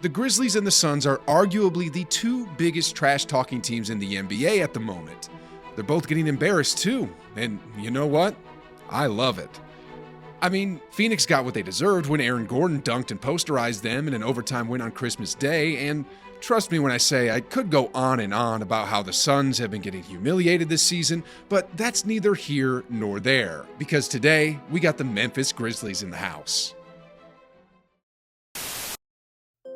The Grizzlies and the Suns are arguably the two biggest trash-talking teams in the NBA at the moment. They're both getting embarrassed too, and you know what? I love it. I mean, Phoenix got what they deserved when Aaron Gordon dunked and posterized them in an overtime win on Christmas Day, and trust me when I say I could go on and on about how the Suns have been getting humiliated this season, but that's neither here nor there, because today we got the Memphis Grizzlies in the house.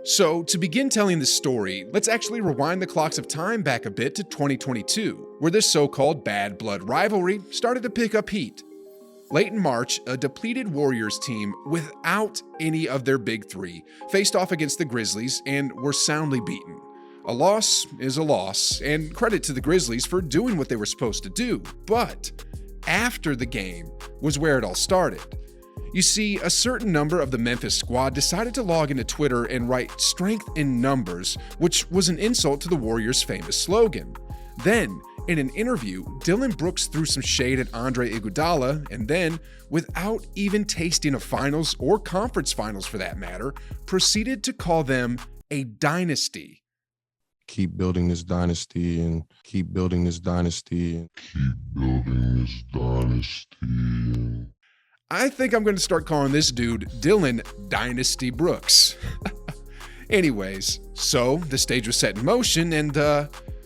So, to begin telling this story, let's actually rewind the clocks of time back a bit to 2022, where this so-called bad blood rivalry started to pick up heat. Late in March, a depleted Warriors team without any of their big three faced off against the Grizzlies and were soundly beaten. A loss is a loss, and credit to the Grizzlies for doing what they were supposed to do, but after the game was where it all started. You see, a certain number of the Memphis squad decided to log into Twitter and write "strength in numbers," which was an insult to the Warriors' famous slogan. Then, in an interview, Dillon Brooks threw some shade at Andre Iguodala and then, without even tasting a finals or conference finals for that matter, proceeded to call them a dynasty. Keep building this dynasty and keep building this dynasty and keep building this dynasty. I think I'm going to start calling this dude Dillon Dynasty Brooks. Anyways, so the stage was set in motion, and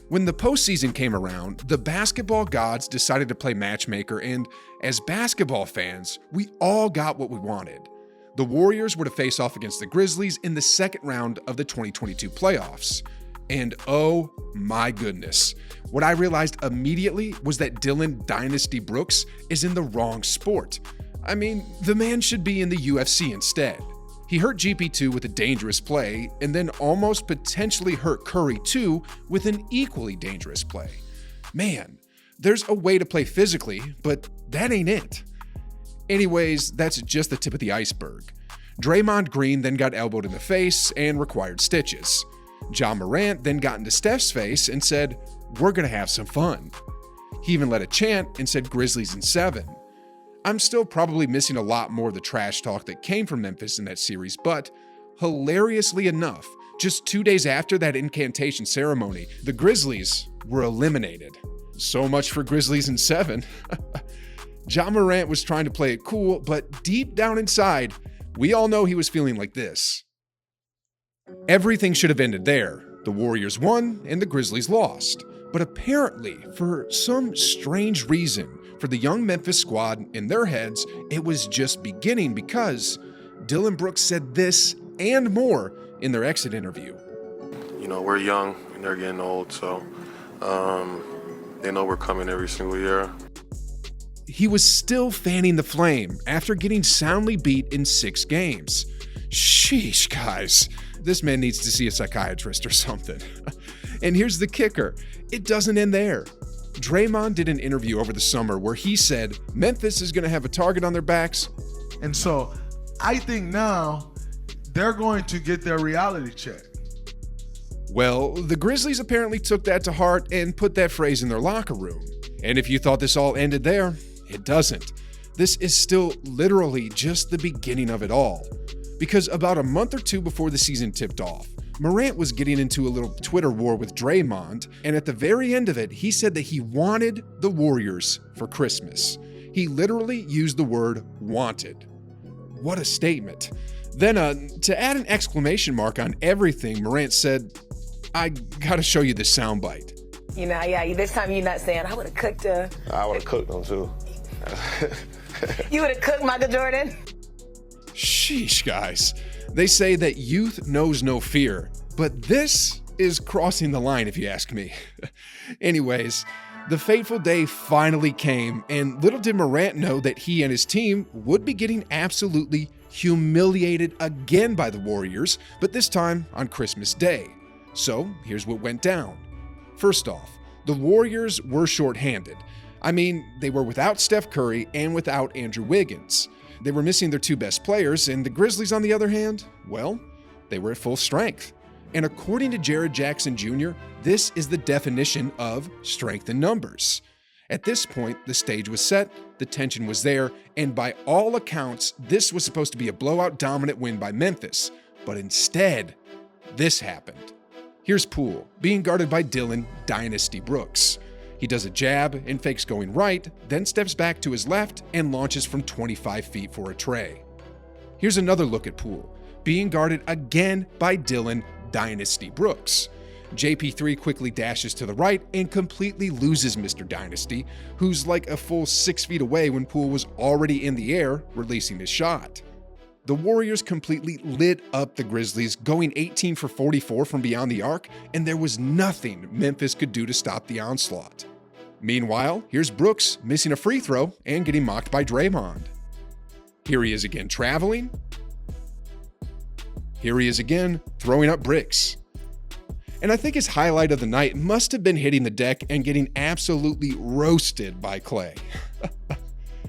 when the postseason came around, the basketball gods decided to play matchmaker, and as basketball fans, we all got what we wanted. The Warriors were to face off against the Grizzlies in the second round of the 2022 playoffs. And oh my goodness, what I realized immediately was that Dillon Dynasty Brooks is in the wrong sport. I mean, the man should be in the UFC instead. He hurt GP2 with a dangerous play, and then almost potentially hurt Curry too with an equally dangerous play. Man, there's a way to play physically, but that ain't it. Anyways, that's just the tip of the iceberg. Draymond Green then got elbowed in the face and required stitches. Ja Morant then got into Steph's face and said, "We're gonna have some fun." He even led a chant and said Grizzlies in 7. I'm still probably missing a lot more of the trash talk that came from Memphis in that series, but hilariously enough, just 2 days after that incantation ceremony, the Grizzlies were eliminated. So much for Grizzlies in 7. Ja Morant was trying to play it cool, but deep down inside, we all know he was feeling like this. Everything should have ended there. The Warriors won and the Grizzlies lost. But apparently, for some strange reason, for the young Memphis squad, in their heads, it was just beginning because Dillon Brooks said this and more in their exit interview. You know, we're young and they're getting old, so they know we're coming every single year. He was still fanning the flame after getting soundly beat in 6 games. Sheesh, guys. This man needs to see a psychiatrist or something. And here's the kicker. It doesn't end there. Draymond did an interview over the summer where he said Memphis is going to have a target on their backs. And so I think now they're going to get their reality check. Well, the Grizzlies apparently took that to heart and put that phrase in their locker room. And if you thought this all ended there, it doesn't. This is still literally just the beginning of it all. Because about a month or two before the season tipped off, Morant was getting into a little Twitter war with Draymond, and at the very end of it, he said that he wanted the Warriors for Christmas. He literally used the word wanted. What a statement. Then, to add an exclamation mark on everything, Morant said, "I gotta show you this soundbite." You know, yeah, this time you're not saying, I would have cooked I would have cooked them too. You would have cooked Michael Jordan? Sheesh, guys. They say that youth knows no fear, but this is crossing the line if you ask me. Anyways, the fateful day finally came, and little did Morant know that he and his team would be getting absolutely humiliated again by the Warriors, but this time on Christmas Day. So here's what went down. First off, the Warriors were shorthanded. I mean, they were without Steph Curry and without Andrew Wiggins. They were missing their 2 best players, and the Grizzlies, on the other hand, well, they were at full strength. And according to Jared Jackson Jr., this is the definition of strength in numbers. At this point, the stage was set, the tension was there, and by all accounts, this was supposed to be a blowout dominant win by Memphis. But instead, this happened. Here's Poole being guarded by Dillon Dynasty Brooks. He does a jab and fakes going right, then steps back to his left and launches from 25 feet for a tray. Here's another look at Poole being guarded again by Dillon Dynasty Brooks. JP3 quickly dashes to the right and completely loses Mr. Dynasty, who's like a full 6 feet away when Poole was already in the air, releasing his shot. The Warriors completely lit up the Grizzlies, going 18 for 44 from beyond the arc, and there was nothing Memphis could do to stop the onslaught. Meanwhile, here's Brooks missing a free throw and getting mocked by Draymond. Here he is again traveling. Here he is again throwing up bricks. And I think his highlight of the night must have been hitting the deck and getting absolutely roasted by Clay.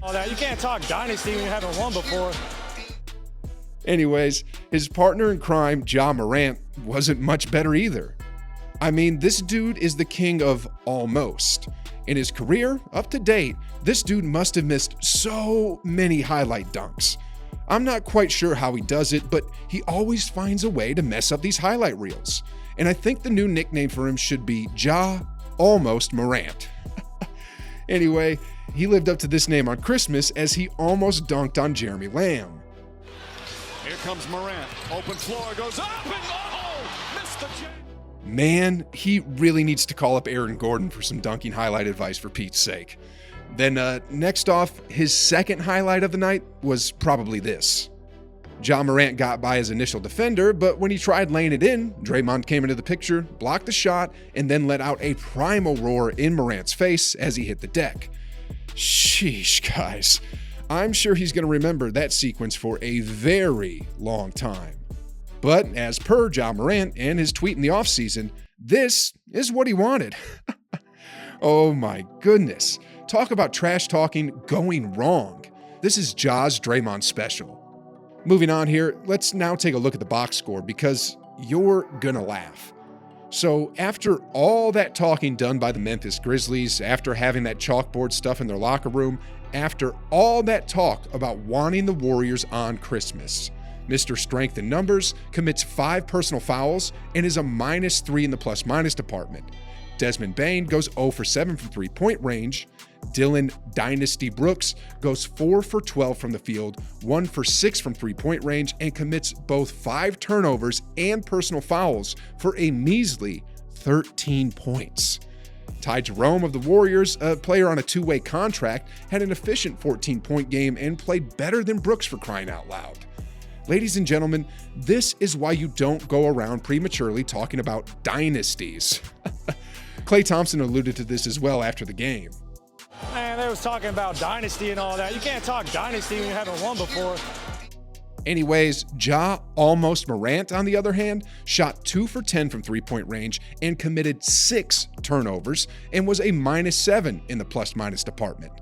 Oh, now you can't talk dynasty when you haven't won before. Anyways, his partner in crime, Ja Morant, wasn't much better either. I mean, this dude is the king of almost. In his career, up to date, this dude must have missed so many highlight dunks. I'm not quite sure how he does it, but he always finds a way to mess up these highlight reels. And I think the new nickname for him should be Ja Almost Morant. Anyway, he lived up to this name on Christmas as he almost dunked on Jeremy Lamb. Here comes Morant. Open floor, goes up and missed the jam. Man, he really needs to call up Aaron Gordon for some dunking highlight advice for Pete's sake. Then next off, his second highlight of the night was probably this. Ja Morant got by his initial defender, but when he tried laying it in, Draymond came into the picture, blocked the shot, and then let out a primal roar in Morant's face as he hit the deck. Sheesh, guys. I'm sure he's going to remember that sequence for a very long time. But as per Ja Morant and his tweet in the offseason, this is what he wanted. Oh my goodness. Talk about trash talking going wrong. This is Ja's Draymond special. Moving on here, let's now take a look at the box score because you're gonna laugh. So after all that talking done by the Memphis Grizzlies, after having that chalkboard stuff in their locker room, after all that talk about wanting the Warriors on Christmas, Mr. Strength in Numbers commits 5 personal fouls and is a -3 in the plus-minus department. Desmond Bane goes 0 for 7 from three-point range. Dillon Dynasty Brooks goes 4 for 12 from the field, 1 for 6 from three-point range, and commits both 5 turnovers and personal fouls for a measly 13 points. Ty Jerome of the Warriors, a player on a 2-way contract, had an efficient 14-point game and played better than Brooks for crying out loud. Ladies and gentlemen, this is why you don't go around prematurely talking about dynasties. Klay Thompson alluded to this as well after the game. Man, they was talking about dynasty and all that. You can't talk dynasty when you haven't won before. Anyways, Ja Almost Morant, on the other hand, shot 2 for 10 from three-point range and committed 6 turnovers and was a -7 in the plus-minus department.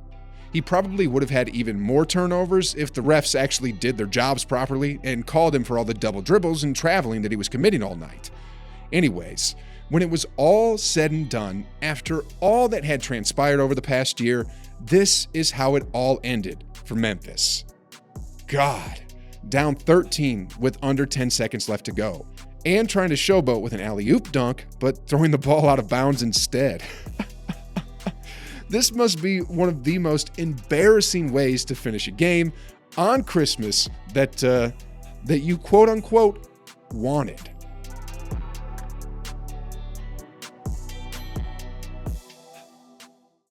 He probably would have had even more turnovers if the refs actually did their jobs properly and called him for all the double dribbles and traveling that he was committing all night. Anyways, when it was all said and done, after all that had transpired over the past year, this is how it all ended for Memphis. God, down 13 with under 10 seconds left to go, and trying to showboat with an alley-oop dunk, but throwing the ball out of bounds instead. This must be one of the most embarrassing ways to finish a game on Christmas that you quote-unquote wanted.